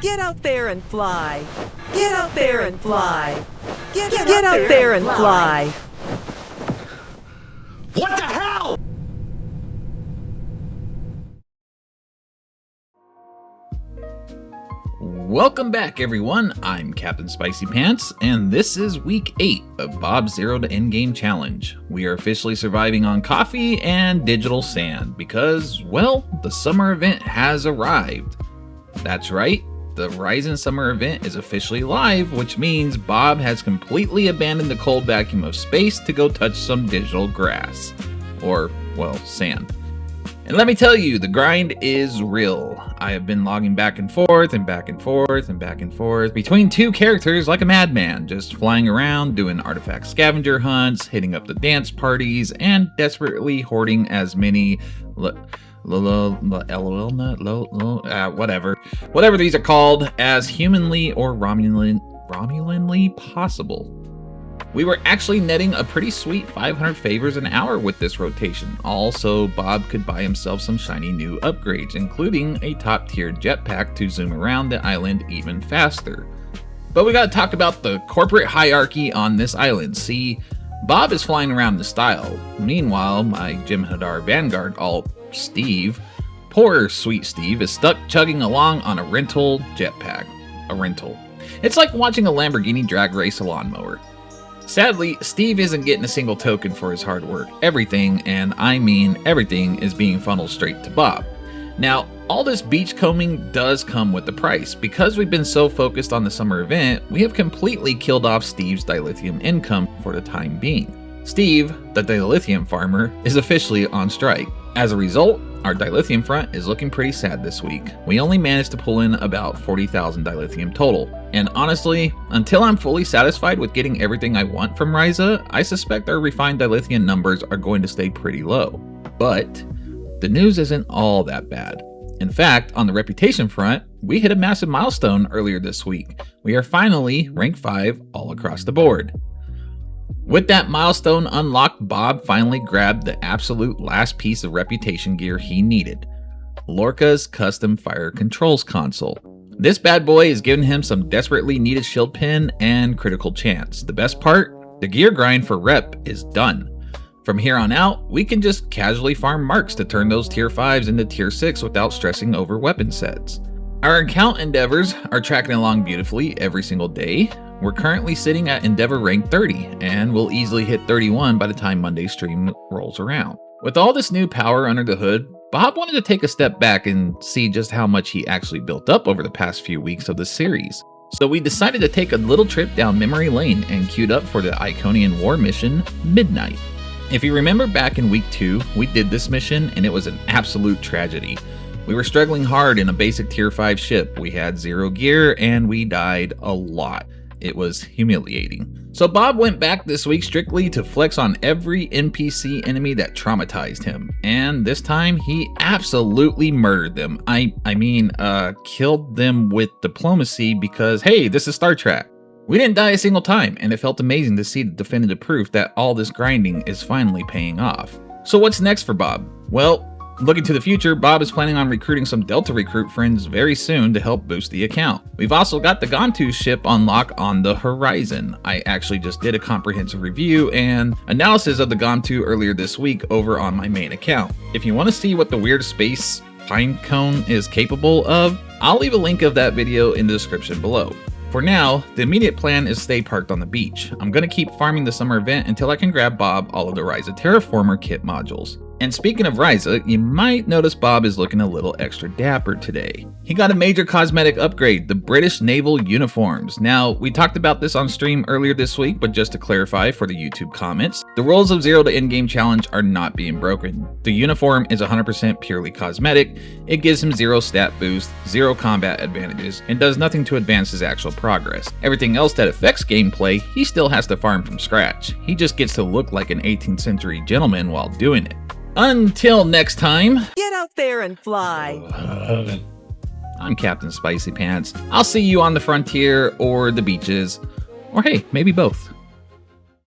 Get out there and fly. Get out there and fly. Get out there and fly. What the hell? Welcome back, everyone. I'm Captain Spicy Pants, and this is week 8 of Bob's Zero to Endgame Challenge. We are officially surviving on coffee and digital sand because, well, the summer event has arrived. That's right, the Horizon Summer event is officially live, which means Bob has completely abandoned the cold vacuum of space to go touch some digital grass. Or, well, sand. And let me tell you, the grind is real. I have been logging back and forth and back and forth and back and forth between two characters like a madman, just flying around, doing artifact scavenger hunts, hitting up the dance parties, and desperately hoarding as many whatever these are called, as humanly or Romulanly possible. We were actually netting a pretty sweet 500 favors an hour with this rotation. Also, Bob could buy himself some shiny new upgrades, including a top tier jetpack to zoom around the island even faster. But we gotta talk about the corporate hierarchy on this island. See, Bob is flying around in style. Meanwhile, my Jem'Hadar Vanguard alt, Steve, poor sweet Steve, is stuck chugging along on a rental jetpack. A rental. It's like watching a Lamborghini drag race a lawnmower. Sadly, Steve isn't getting a single token for his hard work. Everything, and I mean everything, is being funneled straight to Bob. Now, all this beachcombing does come with the price. Because we've been so focused on the summer event, we have completely killed off Steve's dilithium income for the time being. Steve, the dilithium farmer, is officially on strike. As a result, our dilithium front is looking pretty sad this week. We only managed to pull in about 40,000 dilithium total. And honestly, until I'm fully satisfied with getting everything I want from Risa, I suspect our refined dilithium numbers are going to stay pretty low. But the news isn't all that bad. In fact, on the reputation front, we hit a massive milestone earlier this week. We are finally rank 5 all across the board. With that milestone unlocked, Bob finally grabbed the absolute last piece of reputation gear he needed: Lorca's custom fire controls console. This bad boy is giving him some desperately needed shield pin and critical chance. The best part? The gear grind for rep is done. From here on out, we can just casually farm marks to turn those tier 5s into tier 6 without stressing over weapon sets. Our account endeavors are tracking along beautifully every single day. We're currently sitting at Endeavor rank 30, and we'll easily hit 31 by the time Monday's stream rolls around. With all this new power under the hood, Bob wanted to take a step back and see just how much he actually built up over the past few weeks of the series. So we decided to take a little trip down memory lane and queued up for the Iconian War mission, Midnight. If you remember back in week 2, we did this mission and it was an absolute tragedy. We were struggling hard in a basic tier 5 ship. We had 0 gear and we died a lot. It was humiliating. So Bob went back this week strictly to flex on every NPC enemy that traumatized him. And this time he absolutely murdered them. I mean, killed them with diplomacy because, hey, this is Star Trek. We didn't die a single time, and it felt amazing to see the definitive proof that all this grinding is finally paying off. So what's next for Bob? Well, looking to the future, Bob is planning on recruiting some Delta Recruit friends very soon to help boost the account. We've also got the Gantu ship on lock on the horizon. I actually just did a comprehensive review and analysis of the Gantu earlier this week over on my main account. If you want to see what the weird space pinecone is capable of, I'll leave a link of that video in the description below. For now, the immediate plan is stay parked on the beach. I'm going to keep farming the summer event until I can grab Bob all of the Risa Terraformer kit modules. And speaking of Risa, you might notice Bob is looking a little extra dapper today. He got a major cosmetic upgrade, the British Naval uniforms. Now, we talked about this on stream earlier this week, but just to clarify for the YouTube comments, the rules of Zero to Endgame Challenge are not being broken. The uniform is 100% purely cosmetic. It gives him 0 stat boost, 0 combat advantages, and does nothing to advance his actual progress. Everything else that affects gameplay, he still has to farm from scratch. He just gets to look like an 18th century gentleman while doing it. Until next time, Get out there and fly. I'm Captain Spicy Pants. I'll see you on the frontier or the beaches, or hey, maybe both.